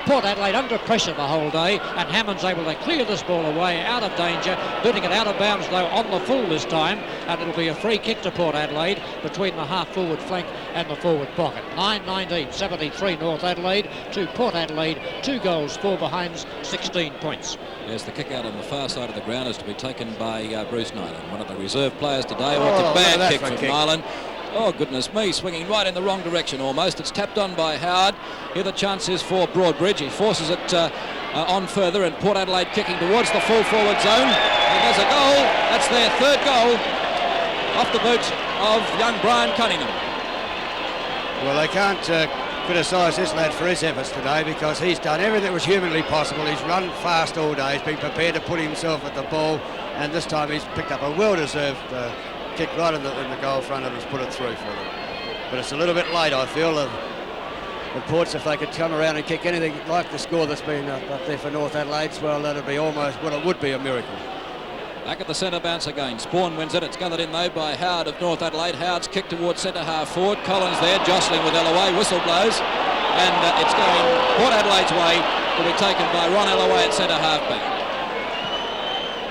Port Adelaide under pressure the whole day, and Hammond's able to clear this ball away out of danger, booting it out of bounds though on the full this time, and it'll be a free kick to Port Adelaide between the half forward flank and the forward pocket. 9-19, 73 North Adelaide to Port Adelaide, 2 goals, 4 behinds, 16 points. Yes, the kick out on the far side of the ground is to be taken by Bruce Nyland, one of the reserve players today. Oh, it's a bad kick from Nyland. Oh, goodness me, swinging right in the wrong direction almost. It's tapped on by Howard. Here the chance is for Broadbridge. He forces it on further, and Port Adelaide kicking towards the full forward zone. And there's a goal. That's their 3rd goal off the boot of young Brian Cunningham. Well, they can't criticise this lad for his efforts today, because he's done everything that was humanly possible. He's run fast all day. He's been prepared to put himself at the ball, and this time he's picked up a well-deserved kick right in the goal front and has put it through for them. But it's a little bit late, I feel. The Ports, if they could come around and kick anything like the score that's been up there for North Adelaide, well, that'd be almost what it would be, a miracle. Back at the centre bounce again. Spawn wins it. It's gathered in though by Howard of North Adelaide. Howard's kick towards centre half forward. Collins there jostling with Ellaway. Whistle blows, and it's going Port Adelaide's way. Will be taken by Ron Ellaway at centre half back.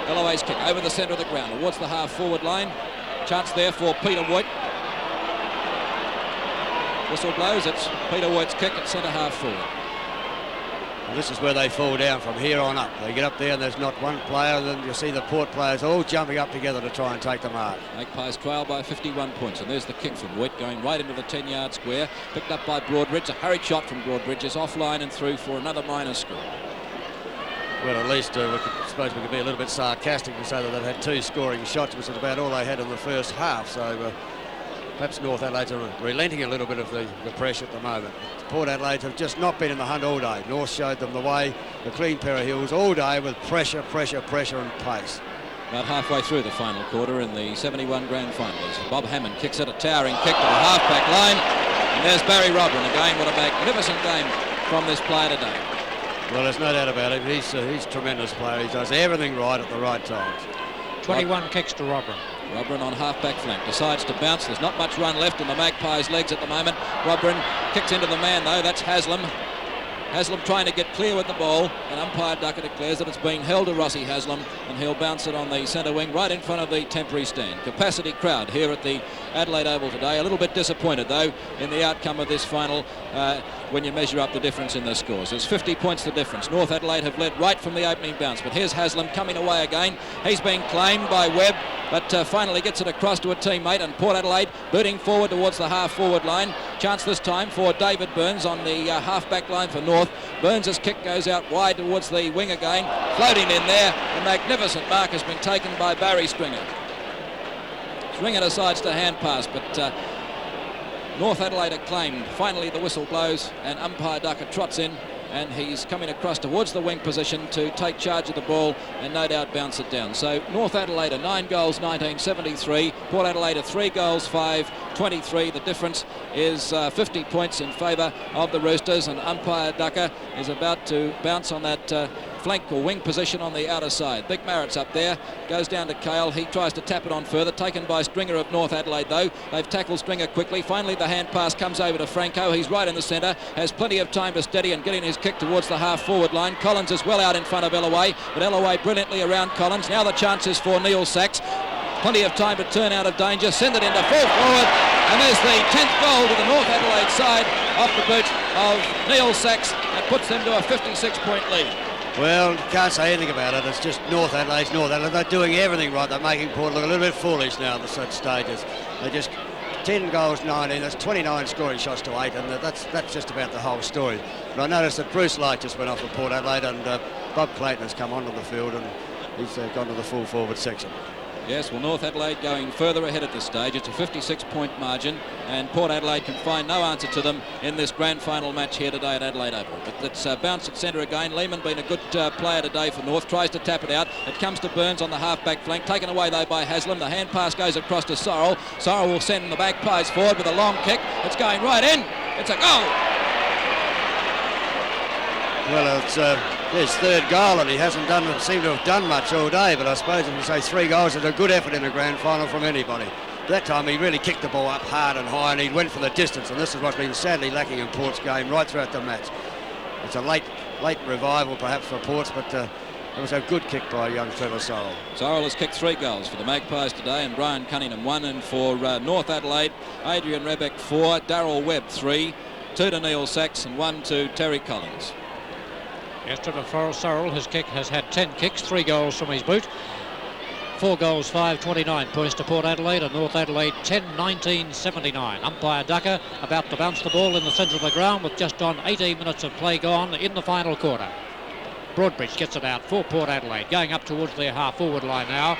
Ellaway's kick over the centre of the ground towards the half forward line. Chance there for Peter Voigt. Whistle blows. It's Peter Voigt's kick at centre half forward. And this is where they fall down from here on up. They get up there and there's not one player, then you see the Port players all jumping up together to try and take the mark. Magpies trail by 51 points, and there's the kick from Voigt going right into the 10-yard square, picked up by Broadbridge. A hurried shot from Broadbridge is offline and through for another minor score. Well, at least I suppose we could be a little bit sarcastic and say that they've had 2 scoring shots, which is about all they had in the first half. So perhaps North Adelaide are relenting a little bit of the pressure at the moment. Port Adelaide have just not been in the hunt all day. North showed them the way, the clean pair of heels all day with pressure, pressure, pressure and pace. about halfway through the final quarter in the 71 grand finals. Bob Hammond kicks it, a towering kick to the half-back line. And there's Barrie Robran again. What a magnificent game from this player today. Well, there's no doubt about it. He's a tremendous player. He does everything right at the right times. 21 kicks to Robran. Robran on half-back flank, decides to bounce. There's not much run left in the Magpies' legs at the moment. Robran kicks into the man, though. That's Haslam. Haslam trying to get clear with the ball, and umpire Ducker declares that it's been held to Rossi Haslam, and he'll bounce it on the centre wing right in front of the temporary stand. Capacity crowd here at the Adelaide Oval today. A little bit disappointed, though, in the outcome of this final when you measure up the difference in the scores. There's 50 points the difference. North Adelaide have led right from the opening bounce, but here's Haslam coming away again. He's been claimed by Webb, but finally gets it across to a teammate, and Port Adelaide booting forward towards the half-forward line. Chance this time for David Burns on the half-back line for North. Burns' kick goes out wide towards the wing again, floating in there. A magnificent mark has been taken by Barry Stringer. Stringer decides to hand pass, but North Adelaide are claimed. Finally the whistle blows and umpire Ducker trots in, and he's coming across towards the wing position to take charge of the ball and no doubt bounce it down. So North Adelaide are 9 goals, 1973. Port Adelaide are 3 goals, 5-23. The difference is 50 points in favour of the Roosters, and umpire Ducker is about to bounce on that flank or wing position on the outer side. Big Marrett's up there, goes down to Cale. He tries to tap it on further, taken by Stringer of North Adelaide though. They've tackled Stringer quickly. Finally the hand pass comes over to Franco. He's right in the centre, has plenty of time to steady and getting his kick towards the half-forward line. Collins is well out in front of Ellaway, but Ellaway brilliantly around Collins. Now the chance is for Neil Sachs. Plenty of time to turn out of danger, send it into full forward, and there's the 10th goal to the North Adelaide side off the boot of Neil Sachs. That puts them to a 56-point lead. Well, you can't say anything about it. It's just North Adelaide. They're doing everything right. They're making Port look a little bit foolish now at such stages. They just 10 goals, 19. That's 29 scoring shots to 8, and that's just about the whole story. But I noticed that Bruce Light just went off for Port Adelaide, and Bob Clayton has come onto the field, and he's gone to the full forward section. Yes, well, North Adelaide going further ahead at this stage. It's a 56-point margin, and Port Adelaide can find no answer to them in this grand final match here today at Adelaide Oval. But it's bounced at centre again. Lehman been a good player today for North, tries to tap it out. It comes to Burns on the half-back flank, taken away though by Haslam. The hand pass goes across to Sorrell. Sorrell will send the Magpies forward with a long kick. It's going right in. It's a goal. Well, it's his third goal, and he hasn't seemed to have done much all day, but I suppose if you say 3 goals is a good effort in a grand final from anybody. That time he really kicked the ball up hard and high, and he went for the distance, and this is what's been sadly lacking in Port's game right throughout the match. It's a late revival perhaps for Port's, but it was a good kick by young Trevor Sorrell. Sorrell has kicked 3 goals for the Magpies today, and Brian Cunningham 1, and for North Adelaide, Adrian Rebbeck 4, Darryl Webb 3, 2 to Neil Sachs and 1 to Terry Collins. Yes, Trevor Sorrell has had 10 kicks, 3 goals from his boot. 4 goals, 5-29 points to Port Adelaide, and North Adelaide 10-19-79. Umpire Ducker about to bounce the ball in the centre of the ground with just on 18 minutes of play gone in the final quarter. Broadbridge gets it out for Port Adelaide, going up towards their half-forward line now.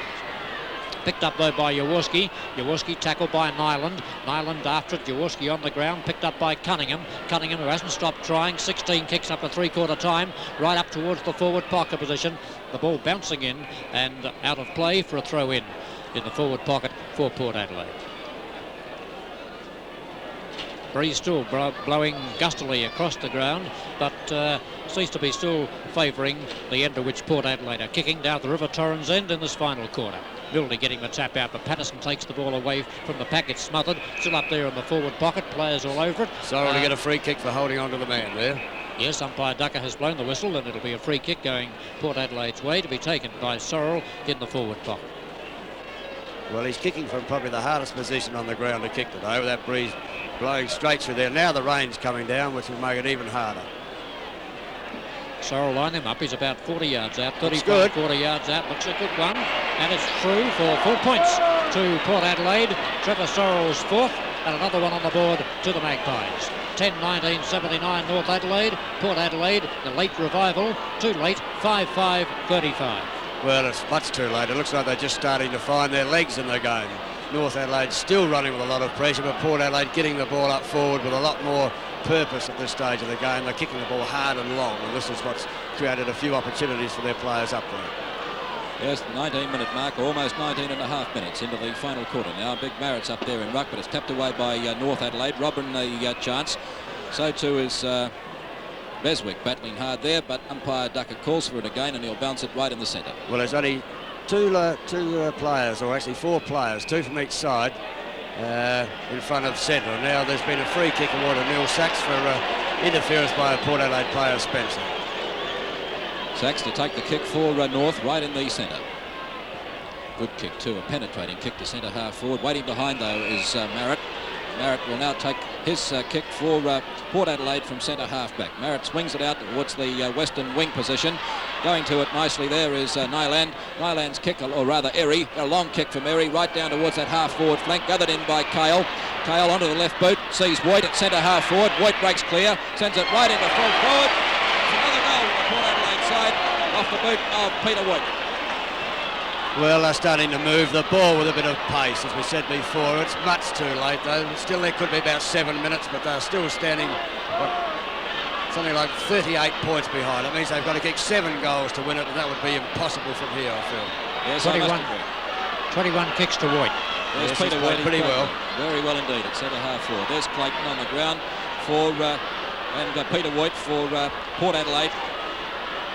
Picked up though by Jaworski. Jaworski tackled by Nyland. Nyland after it. Jaworski on the ground. Picked up by Cunningham. Cunningham, who hasn't stopped trying. 16 kicks up to 3/4 time. Right up towards the forward pocket position. The ball bouncing in and out of play for a throw in the forward pocket for Port Adelaide. Breeze still blowing gustily across the ground, but seems to be still favouring the end to which Port Adelaide are kicking down the River Torrens end in this final quarter. Mildy getting the tap out, but Patterson takes the ball away from the pack. It's smothered, still up there in the forward pocket, players all over it. Sorry to get a free kick for holding on to the man there. Yes, umpire Ducker has blown the whistle, and it'll be a free kick going Port Adelaide's way to be taken by Sorrell in the forward pocket. Well, he's kicking from probably the hardest position on the ground to kick today, with that breeze blowing straight through there. Now the rain's coming down, which will make it even harder. Sorrell line him up. He's about 40 yards out, 35, 40 yards out. Looks a good one, and it's through for 4 points to Port Adelaide. Trevor Sorrell's 4th, and another one on the board to the Magpies. 10-19-79 North Adelaide. Port Adelaide, the late revival. Too late, 5-5-35. Well, it's much too late. It looks like they're just starting to find their legs in the game. North Adelaide still running with a lot of pressure, but Port Adelaide getting the ball up forward with a lot more purpose at this stage of the game. They're kicking the ball hard and long, and this is what's created a few opportunities for their players up there. Yes, the 19-minute mark, almost 19 and a half minutes into the final quarter now. Big Marrett's up there in ruck, but it's tapped away by North Adelaide. Robran the chance. So too is Beswick battling hard there, but umpire Ducker calls for it again, and he'll bounce it right in the centre. Well, there's only two players, or actually 4 players, 2 from each side, in front of centre. Now there's been a free kick awarded to Neil Sachs for interference by a Port Adelaide player, Spencer. Sachs to take the kick for North, right in the centre. Good kick too, a penetrating kick to centre half forward. Waiting behind though is Marrett. Marrett will now take his kick for Port Adelaide from centre half back. Marrett swings it out towards the western wing position. Going to it nicely there is Nyland. Nyland's kick, or rather Erie, a long kick from Erie, right down towards that half forward flank, gathered in by Kale. Kale onto the left boot, sees Voigt at centre half forward. Voigt breaks clear, sends it right into full forward. It's another goal for Port Adelaide side off the boot of Peter Voigt. Well, they're starting to move the ball with a bit of pace, as we said before. It's much too late, though. Still, there could be about 7 minutes, but they're still standing something like 38 points behind. That means they've got to kick 7 goals to win it, and that would be impossible from here, I feel. Yes, 21 kicks to Voigt. There's yes, Peter Voigt pretty well. Very well indeed at centre half forward. There's Clayton on the ground for Peter Voigt for Port Adelaide.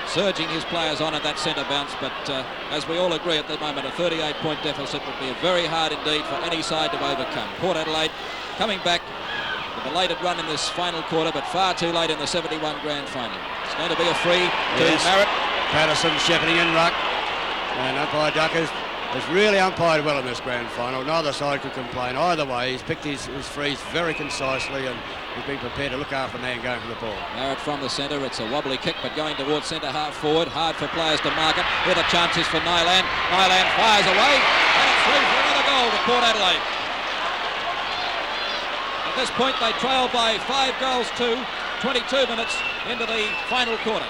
Surging his players on at that centre bounce, but as we all agree at the moment, a 38-point deficit would be very hard indeed for any side to overcome. Port Adelaide coming back with a belated run in this final quarter, but far too late in the 71 grand final. It's going to be a free to Marrett. Patterson shepherding in ruck, and umpire Ducker has really umpired well in this grand final. Neither side could complain either way. He's picked his frees very concisely, and he's been prepared to look after the man going for the ball. Marrett from the centre. It's a wobbly kick, but going towards centre half forward. Hard for players to mark it. Here the chance is for Nyland. Nyland fires away, and it's through for another goal to Port Adelaide. At this point, they trail by 5 goals to 22 minutes into the final quarter.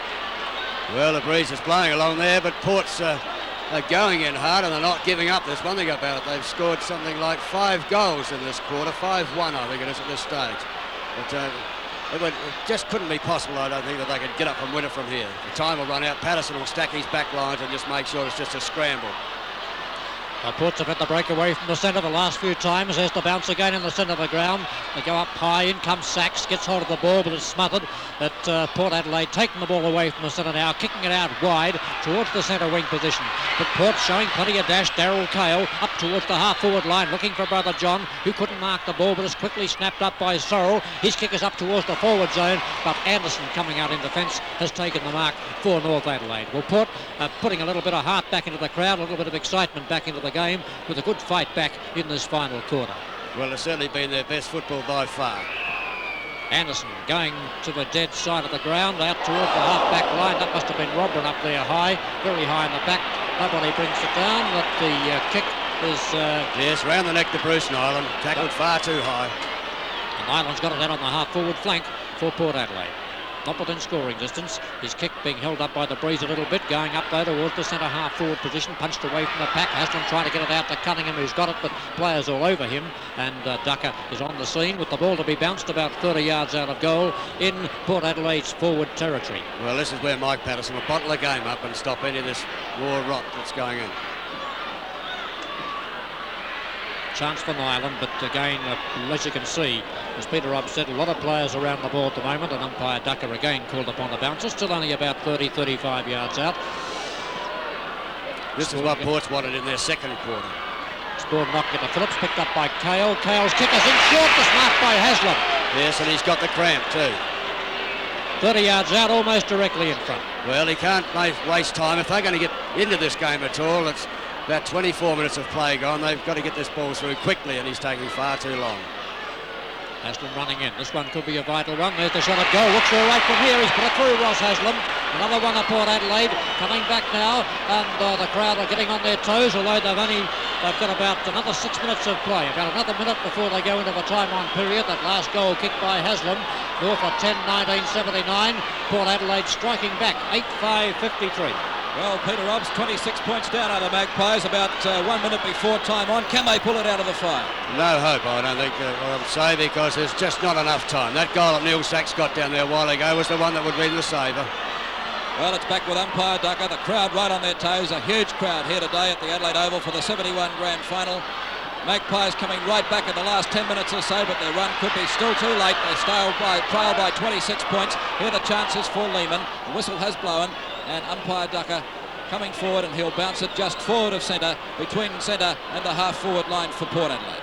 Well, the breeze is blowing along there, but Port's they're going in hard, and they're not giving up. There's one thing about it. They've scored something like 5 goals in this quarter. 5-1, I think it is at this stage. But it just couldn't be possible, I don't think, that they could get up and win it from here. The time will run out. Patterson will stack his back lines and just make sure it's just a scramble. Ports have had the break away from the centre the last few times. There's the bounce again in the centre of the ground. They go up high, in comes Sachs, gets hold of the ball, but it's smothered. But Port Adelaide taking the ball away from the centre now, kicking it out wide towards the centre wing position. But Port showing plenty of dash. Darryl Kale up towards the half-forward line, looking for brother John, who couldn't mark the ball, but is quickly snapped up by Sorrell. His kick is up towards the forward zone, but Anderson, coming out in defence, has taken the mark for North Adelaide. Well, Port putting a little bit of heart back into the crowd, a little bit of excitement back into the game, with a good fight back in this final quarter. Well, it's certainly been their best football by far. Anderson going to the dead side of the ground, out toward the half-back line. That must have been Robran up there high, very high in the back. Nobody brings it down, but the kick is... Yes, round the neck to Bruce Nyland, tackled far too high. And Nyland's got it out on the half-forward flank for Port Adelaide. Not within scoring distance. His kick being held up by the breeze a little bit, going up though towards the centre half forward position, punched away from the pack. Haslam trying to get it out to Cunningham, who's got it, but players all over him, and Ducker is on the scene with the ball to be bounced about 30 yards out of goal in Port Adelaide's forward territory. Well, this is where Mike Patterson will bottle the game up and stop any of this raw rot that's going in. Chance for Nyland, but again, as you can see, as Peter Robb said, a lot of players around the ball at the moment, and umpire Ducker again called upon the bouncer, still only about 30-35 yards out. This is what Port's wanted in their second quarter. Scored knock into Phillips, picked up by Kale. Kale's kick is in short, this marked by Haslam. Yes, and he's got the cramp too. 30 yards out, almost directly in front. Well, he can't waste time. If they're going to get into this game at all, it's about 24 minutes of play gone. They've got to get this ball through quickly, and he's taking far too long. Haslam running in. This one could be a vital one. There's the shot at goal. Looks all right from here. He's put it through, Ross Haslam. Another one at Port Adelaide. Coming back now, and the crowd are getting on their toes, although they've got about another 6 minutes of play. About another minute before they go into the time-on period. That last goal kicked by Haslam. North at 10-19-79. Port Adelaide striking back 8-5-53. Well, Peter Robb's 26 points down are the Magpies, about 1 minute before time on. Can they pull it out of the fire? No hope, I don't think, I would say, because there's just not enough time. That goal that Neil Sachs got down there a while ago was the one that would be the saver. Well, it's back with umpire Ducker. The crowd right on their toes. A huge crowd here today at the Adelaide Oval for the 71 Grand Final. Magpies coming right back in the last 10 minutes or so, but their run could be still too late. They trail by 26 points. Here the chances for Lehman. The whistle has blown, and umpire Ducker coming forward, and he'll bounce it just forward of centre, between centre and the half-forward line for Port Adelaide.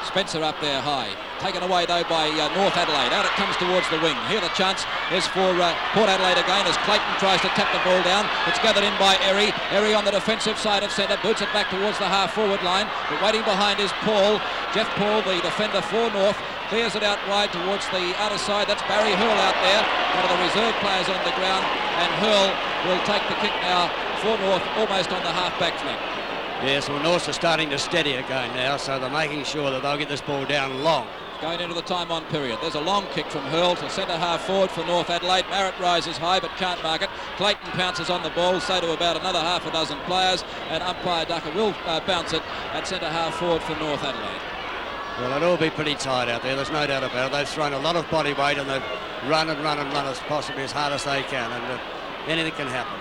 Spencer up there high. Taken away though by North Adelaide. Out it comes towards the wing. Here the chance is for Port Adelaide again as Clayton tries to tap the ball down. It's gathered in by Erie. Erie on the defensive side of centre. Boots it back towards the half-forward line. But waiting behind is Paul. Jeff Paul, the defender for North, clears it out wide towards the other side. That's Barry Hurl out there, one of the reserve players on the ground. And Hurl will take the kick now for North, almost on the half-back flank. Yes, well, Norths are starting to steady again now, so they're making sure that they'll get this ball down long. Going into the time-on period. There's a long kick from Hurl to centre half-forward for North Adelaide. Marrett rises high but can't mark it. Clayton pounces on the ball, so do about another half a dozen players, and umpire Ducker will bounce it at centre half-forward for North Adelaide. Well, it'll all be pretty tight out there, there's no doubt about it. They've thrown a lot of body weight and they've run as possibly as hard as they can, and anything can happen.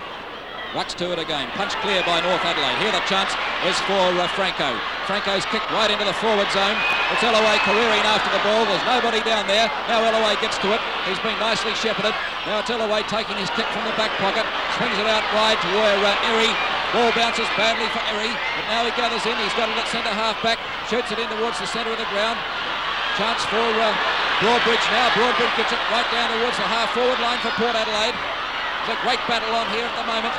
Rucks to it again. Punch clear by North Adelaide. Here the chance is for Franco. Franco's kicked right into the forward zone. It's Ellaway careering after the ball. There's nobody down there. Now Ellaway gets to it. He's been nicely shepherded. Now it's Ellaway taking his kick from the back pocket. Swings it out wide to where Erie. Ball bounces badly for Erie. But now he gathers in. He's got it at centre half back. Shoots it in towards the centre of the ground. Chance for Broadbridge now. Broadbridge gets it right down towards the half-forward line for Port Adelaide. There's a great battle on here at the moment.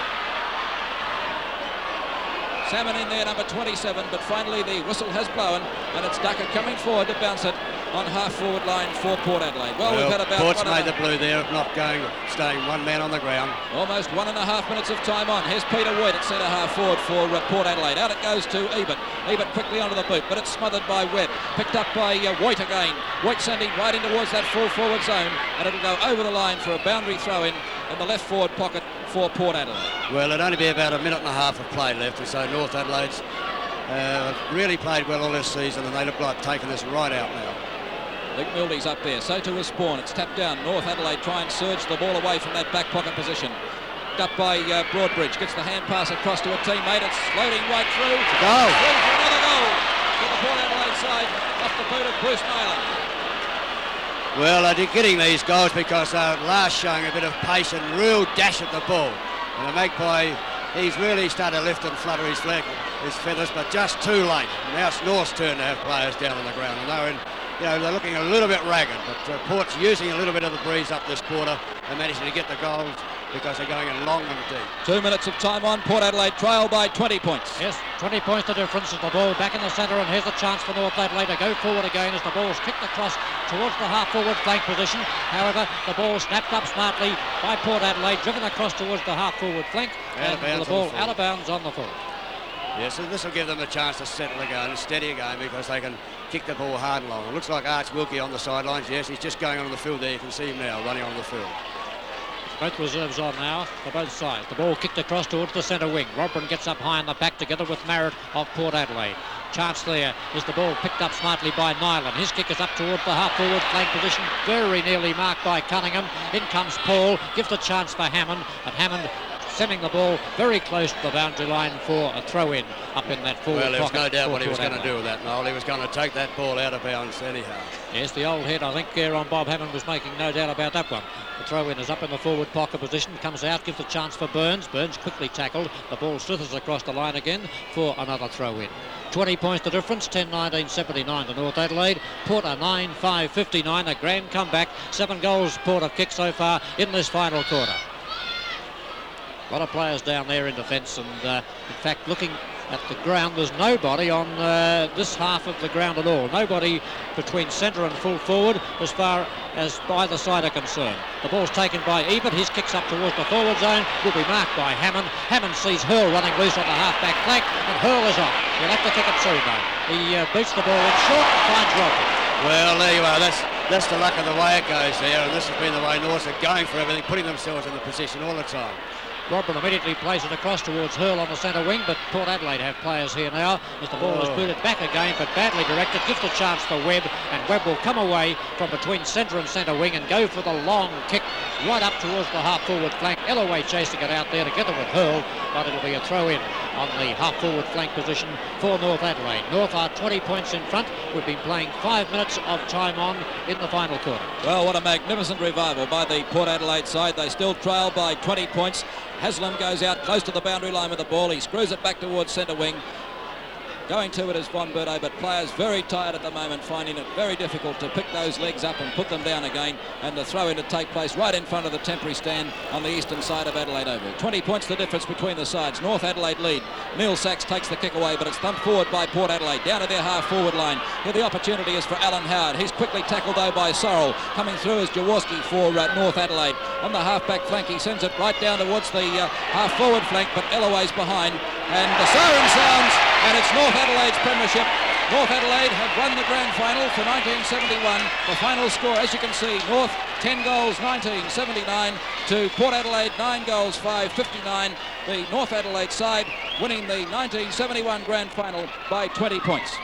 Salmon in there, number 27, but finally the whistle has blown, and it's Ducker coming forward to bounce it on half-forward line for Port Adelaide. Well, we've had about... Port's made the blue there of not staying one man on the ground. Almost 1.5 minutes of time on. Here's Peter Wood at centre half-forward for Port Adelaide. Out it goes to Ebert. Ebert quickly onto the boot, but it's smothered by Webb. Picked up by White again. White sending right in towards that full forward zone, and it'll go over the line for a boundary throw-in in the left forward pocket for Port Adelaide. Well, it'll only be about a minute and a half of play left, and so North Adelaide's really played well all this season, and they look like taking this right out now. Luke Mildy's up there, so too is Spawn. It's tapped down. North Adelaide try and surge the ball away from that back pocket position. Up by Broadbridge, gets the hand pass across to a teammate. It's floating right through. Goal! Through for another goal to the Port Adelaide side off the boot of Bruce Nyland. Well, they're getting these goals because they're last showing a bit of pace and real dash at the ball. And the Magpie, he's really started to lift and flutter his feathers, but just too late. Now it's North's turn to have players down on the ground, and they're looking a little bit ragged, but Port's using a little bit of the breeze up this quarter and managing to get the goals because they're going in long and deep. 2 minutes of time on. Port Adelaide trail by 20 points. Yes, 20 points the difference as the ball back in the centre, and here's a chance for North Adelaide to go forward again as the ball's kicked across towards the half-forward flank position. However, the ball snapped up smartly by Port Adelaide, driven across towards the half-forward flank, and the ball out of bounds on the full. Yeah, so this will give them a chance to settle again and steady again because they can kick the ball hard and long. It looks like Arch Wilkie on the sidelines. Yes, he's just going on the field there. You can see him now running on the field. Both reserves on now for both sides. The ball kicked across towards the centre wing. Robran gets up high in the back together with Marrett of Port Adelaide. Chance there is the ball picked up smartly by Nyland. His kick is up towards the half-forward flank position, very nearly marked by Cunningham. In comes Paul, gives the chance for Hammond, and Hammond sending the ball very close to the boundary line for a throw-in up in that forward pocket. Well, there was no doubt what he was going to do with that, Noel. He was going to take that ball out of bounds anyhow. Yes, the old head, I think, on Bob Hammond was making no doubt about that one. The throw-in is up in the forward pocket position, comes out, gives a chance for Burns. Burns quickly tackled. The ball slithers across the line again for another throw-in. 20 points the difference, 10-19-79 to North Adelaide. Port a 9-5-59, a grand comeback. 7 goals Port have kicked so far in this final quarter. A lot of players down there in defence, and in fact, looking at the ground, there's nobody on this half of the ground at all. Nobody between centre and full forward as far as either side are concerned. The ball's taken by Ebert. His kicks up towards the forward zone. Will be marked by Hammond. Hammond sees Hurl running loose on the half-back flank, and Hurl is off. He'll have to kick it soon, though. He beats the ball in short and finds Robert. Well, there you are. That's the luck of the way it goes there, and this has been the way North are going for everything, putting themselves in the position all the time. Robran immediately plays it across towards Hurl on the centre wing, but Port Adelaide have players here now as the ball is booted back again, but badly directed, gives a chance for Webb, and Webb will come away from between centre and centre wing and go for the long kick right up towards the half-forward flank. Ellaway chasing it out there together with Hurl, but it'll be a throw-in on the half-forward flank position for North Adelaide. North are 20 points in front. We've been playing 5 minutes of time on in the final quarter. Well, what a magnificent revival by the Port Adelaide side. They still trail by 20 points. Haslam goes out close to the boundary line with the ball. He screws it back towards centre wing. Going to it is Von Berto, but players very tired at the moment, finding it very difficult to pick those legs up and put them down again, and the throw-in to take place right in front of the temporary stand on the eastern side of Adelaide Oval. 20 points the difference between the sides. North Adelaide lead. Neil Sachs takes the kick away, but it's thumped forward by Port Adelaide, down to their half-forward line. Here the opportunity is for Alan Howard. He's quickly tackled, though, by Sorrell. Coming through is Jaworski for North Adelaide. On the half-back flank, he sends it right down towards the half-forward flank, but Ellaway's behind, and the siren sounds, and it's North Adelaide's premiership. North Adelaide have won the grand final for 1971. The final score, as you can see, North 10 goals 1979 to Port Adelaide 9 goals 559. The North Adelaide side winning the 1971 grand final by 20 points.